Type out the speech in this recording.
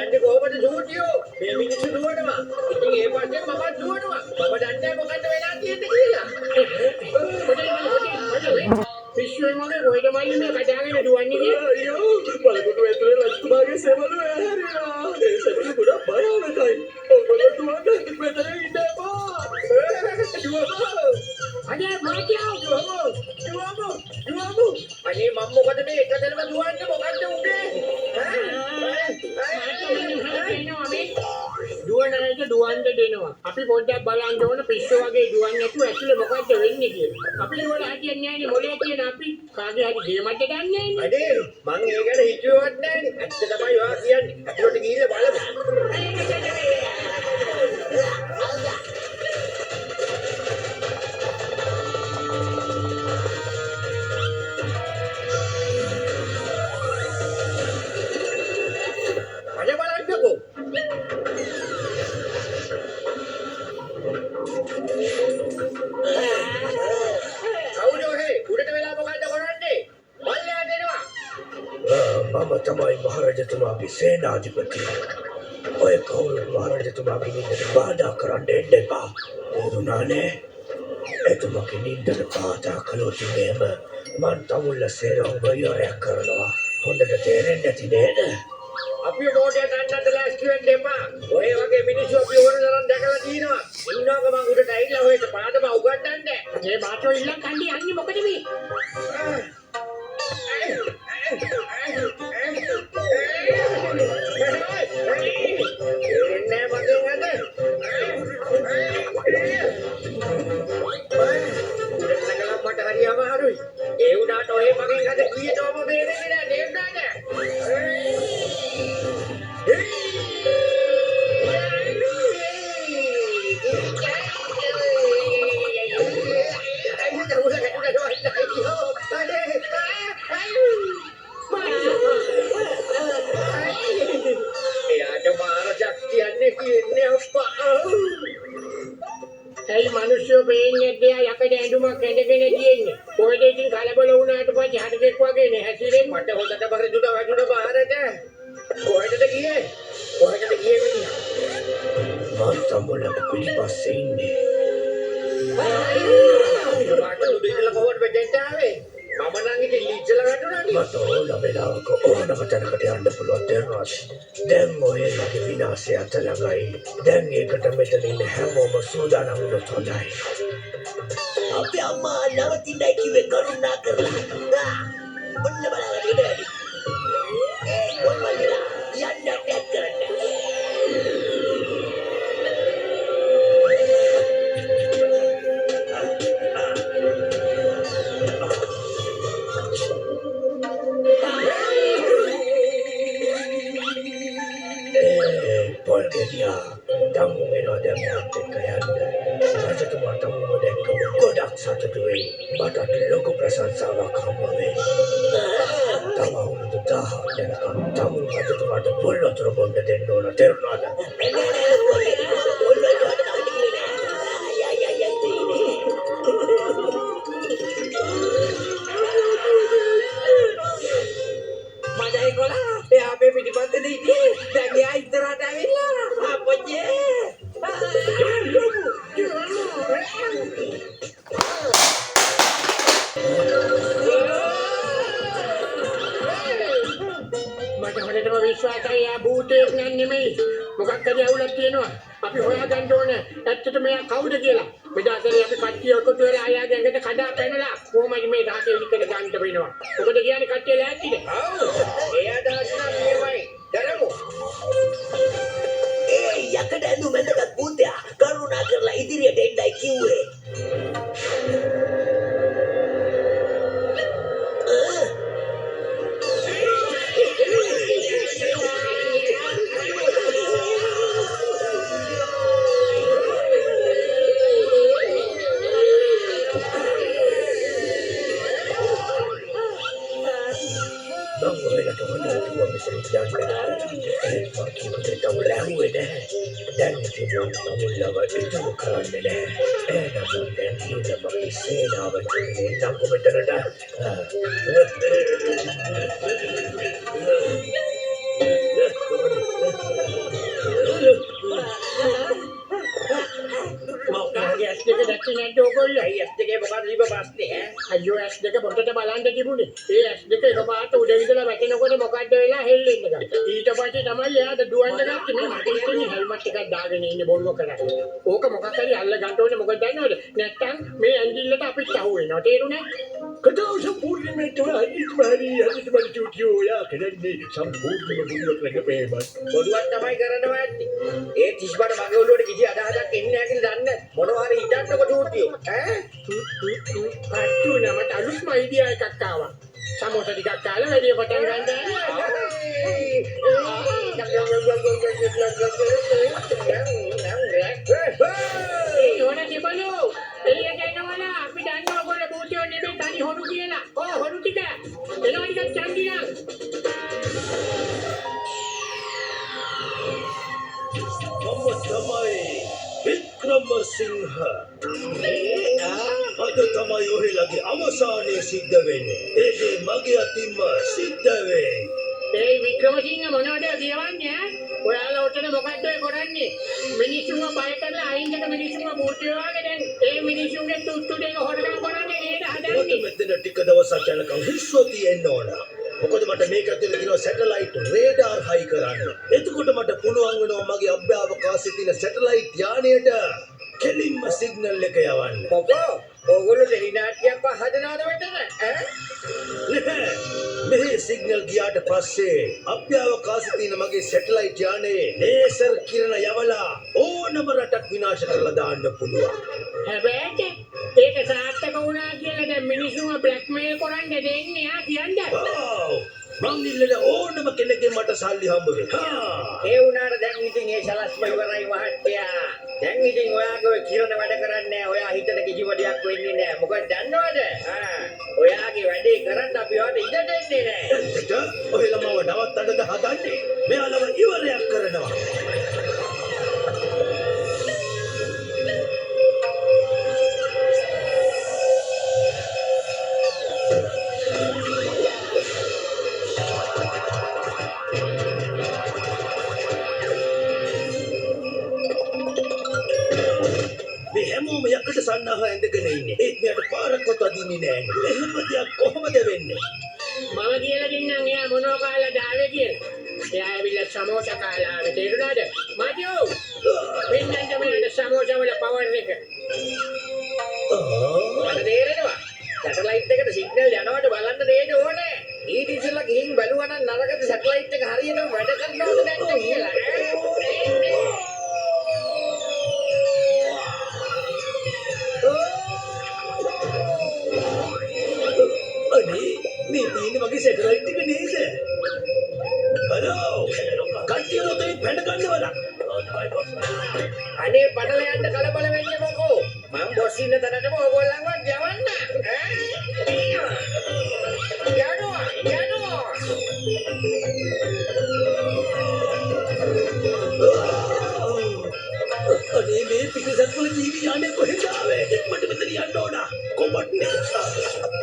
යන්නේ කොහොමද දුවටියෝ? මේ මිනිස්සු දුවනවා. ඉතින් ඒ පස්සේ මම දුවනවා. මම දන්නේ මොකද්ද වෙලා තියෙන්නේ කියලා. පිස්සුවේ මොකද කොයිද මල්ලි මේ කඩාගෙන දුවන්නේ කියලා? අයියෝ බලකොටු ඇතුලේ රජතුමාගේ සෙවණු ඇහැරෙනවා. ඒ සෙවණු ගොඩක් භයානකයි. ඔයගොල්ලෝ දුවන්න මෙතන ඉන්න එපා. දුවමු. අනේ මාතියා දුවමු. අනේ මම මොකද මේ එකදෙලම දුවන්නේ මොකද්ද උනේ? දුවන්න දෙනවා. අපි පොඩ්ඩක් බලන්න ඕන පිස්සු වගේ දුවන්නේ නැතුව ඇතුලේ මොකද්ද වෙන්නේ කියලා. අපි දුවලා හදින්නේ නැහැනේ මොලේ තියෙන අපි කාගේ හරි ගේමක්ද දන්නේ නැන්නේ. අනේ මං ඒ ගැන හිතුවවත් නැහැනේ. ඇත්ත තමයි ඔයා කියන්නේ. ඇතුලට ගිහිල්ලා බලමු. මම තමයි මහරජතුමාගේ සේනාධිපති. ඔය කවුරු මහරජතුමාගේ නින්දට බාධා කරන්න එන්න එපා. තේරුණානේ? එතුමාගේ නින්දට බාධා කළොත් එහෙම මං තමුල්ල සේරම යොරයක් කරනවා. හොඳට තේරෙන්නේ නැති නේද? අපි මොඩයට අන්නත් ලෑස්ති වෙන්න එපා. ඔය වගේ මිනිස්සු අපි ඕන තරම් දැකලා තියෙනවා. ඉන්නවක මං උඩට ඇවිල්ලා ඔයට පාඩම උගන්වන්නේ. මේ මාතෝ ඉල්ලන් කණ්ඩි යන්නේ මොකද මේ? ඒ උනාට ඔය මගෙන් අද කීයටම බේරෙන්නේ නැහැ නේද? Hey manusia pengen dia yang kena rumah kena dia ni. Kau dia ini kalau boleh una tu pasti ada kekuat ni. Hasilnya mata hotel dah bahar juda bahar ada. Kau ada lagi ni. Mata mula pilih pasal ini. Mata tu dia lah kawan berjaya ni. Mama nangi di lijar lah tu nanti. Mata olah bela ko orang kata anda perlu teras. Dan moye lagi bina sehat terlagai. Dan ye kata meter ini hemo masuda nak udah tolai. Apa amma nama tindak kiwe karuna kerla. Benda balangan itu tadi. Kau mana? Yang nak kerana. Dia tamu ada mati kaya anda. Raja tu mata mu dek godak satu dua. Batak logo perasaan sawa kamu ni. Tamu tu dah jangan tamu raja tu mata pulau terbang dan dona terunada. Macam ikolah. Ya, baby di pantai ni. Dan dia istirahat dah lah. Apa je? Macam mana tu wiswa saya butik nan ni mei. Bukan tadi awak tienwa. Tapi hoya gandone. Itu tu mea kau dah gila. Beda sekali api kacil aku tu lah ayah yang kita kada pernah lah. Kau macam mei dah sekali kita ganti berinwa. Kau dah gila ni kacil lagi deh. Ya dah senang ni mei. Dalammu. Yang kena lu mendekat putih. Karuna kerla idiri ada indai kiwe. Dan itu kamu lawan itu bukan mana. Namun dan ini bagi saya bagi nak komentar dah. දැක්කේ නැද්ද ඔයගොල්ලෝ? ඇයි ඇස් දෙකේ මොකද දීප ප්‍රශ්නේ ඈ? අයියෝ ඇස් දෙක පොතට බලන්න තිබුණේ. ඒ ඇස් දෙක එකපාරට උඩ විදලා වැටෙනකොට මොකද්ද වෙලා හෙල්ලෙන්න ගත්තා. ඊට පස්සේ තමයි එයාට දුවන්න ගත්තේ. මේ මට හිතෙන්නේ හෙල්මට් එකක් දාගෙන ඉන්නේ බොල්ව කරලා. ඕක මොකක් හරි අල්ල ගන්න ඕනේ මොකද දන්නවද? නැත්තම් මේ ඇඟිල්ලට අපිට අහු වෙනවා. තේරුණා? කතාව සම්පූර්ණයෙන්ම හරි චූටියෝ යා කරන්නේ සම්පූර්ණයෙන්ම බුදුවක් රැකපෑම. බොදුවක් තමයි කරනවා ඇත්තේ. ඒ 30ට මගේ ඔළුවට කිසි අදහසක් එන්නේ නැහැ කියලා දන්නේ නැහැ. මොනවා හරි හිතන්නකො චූටියෝ. ඈ? අට්ටු නමට අලුත්ම අයිඩියා එකක් ආවා. සමෝසා ටිකක් කාලා වැඩි පටන් ඒ ඕන තිබලෝ. එළියට එනවලා අපි දන්නවා ඔයගොල්ලෝ භූතයෝ නෙමෙයි තනි හොරු කියලා. හොරු ටික. එනවා ටිකක් චන්දිනා. මම තමයි වික්‍රමසිංහ. අද තමයි ඔහෙලගේ අවසානයේ සිද්ධ වෙන්නේ. ඒ මගේ අතින්ම සිද්ධ වෙයි. ඒ වික්‍රමසිංහ මොනවද කියවන්නේ ඈ? ඔයාලා ඔතන මොකද්ද කරන්නේ? මිනිස්සුන්ව බය කරලා අයින්කට මිනිස්සුන්ව භූතයෝ වගේ දැන් ඒ මිනිස්සුන්ගේ තුට්ටු දෙක හොරකම් කරන්නේ නේද හදන්නේ? මෙතන ටික දවසක් යනකම් හිස්ව තියෙන්න ඕන. මොකද මට මේක ඇතුලේ තියෙන සැටලයිට් රේඩාර් හයි කරන්න. එතකොට මට පුළුවන් වෙනවා මගේ අභ්‍යවකාශයේ තියෙන සැටලයිට් යානයට කෙලින්ම සිග්නල් එක යවන්න. මොකෝ? ඕගොල්ලෝ දෙහිනාට්‍යයක් හදනවද මෙතන? ඈ? නැහැ. මෙහි සිග්නල් ගියාට පස්සේ අභ්‍යවකාශයේ තියෙන මගේ සැටලයිට් යානේ ලේසර් කිරණ යවලා ඕනම රටක් විනාශ කරලා දාන්න පුළුවන්. හැබැයි ඒක සාර්ථක වුණා කියලා දැන් මිනිස්සුන්ව බ්ලැක්මේල් කරන්න දෙන්නේ ආ කියන්නේ. වව්! මං ඉල්ලන ඕනම කෙනෙක්ගෙන් මට සල්ලි හම්බ වෙනවා. ඒ වුණාට දැන් ඉතින් ඒ සලස්ම ඉවරයි මහත්තයා. දැන් ඉතින් ඔයාගේ ඔය කිරණ වැඩ කරන්නේ නැහැ. ඔයා හිතට කිසිම දෙයක් වෙන්නේ නැහැ. මොකද දන්නවද? ඔයාගේ වැඩේ කරන්න අපි ඔයාට ඉඩ දෙන්නේ නැහැ. එතකොට ඔහෙලම නවත්තන්නද හදන්නේ? මෙයාලව ඉවරයක් කරනවා. හැමෝම යකට සන්නහ ඇඳගෙන ඉන්නේ. ඒත් මෙයාට පාරක්වත් අදින්නේ නැහැ. එහෙම දෙයක් කොහොමද වෙන්නේ? මම කියලා දෙන්නම් එයා මොනවා කාලා දාවේ කියලා. එයා ඇවිල්ලා සමෝසා කාලා ආවේ තේරුණාද? මචෝ. වෙන්නන්ට මෙයාට සමෝසා වල පවර් එක. මට තේරෙනවා. සැටලයිට් එකට සිග්නල් යනවට බලන්න දෙන්න ඕනේ. ඊට ඉස්සෙල්ලා ගිහින් බලුවා නම් නරකද සැටලයිට් එක හරියටම වැඩ කරනවද නැද්ද කියලා. මේ තියෙන්නේ මගේ සැටලයිට් එක නේද? හලෝ! කට්ටිය මොතේ පැන ගන්නවද? අනේ පටල යන්න කලබල වෙන්නේ මොකෝ? මම බොස් ඉන්න තැනටම ඕගොල්ලන්ව යවන්න. අනේ මේ පිටසක්වල ජීවි යන්නේ කොහෙද ආවේ? මට මෙතන යන්න ඕන. කොම්බට්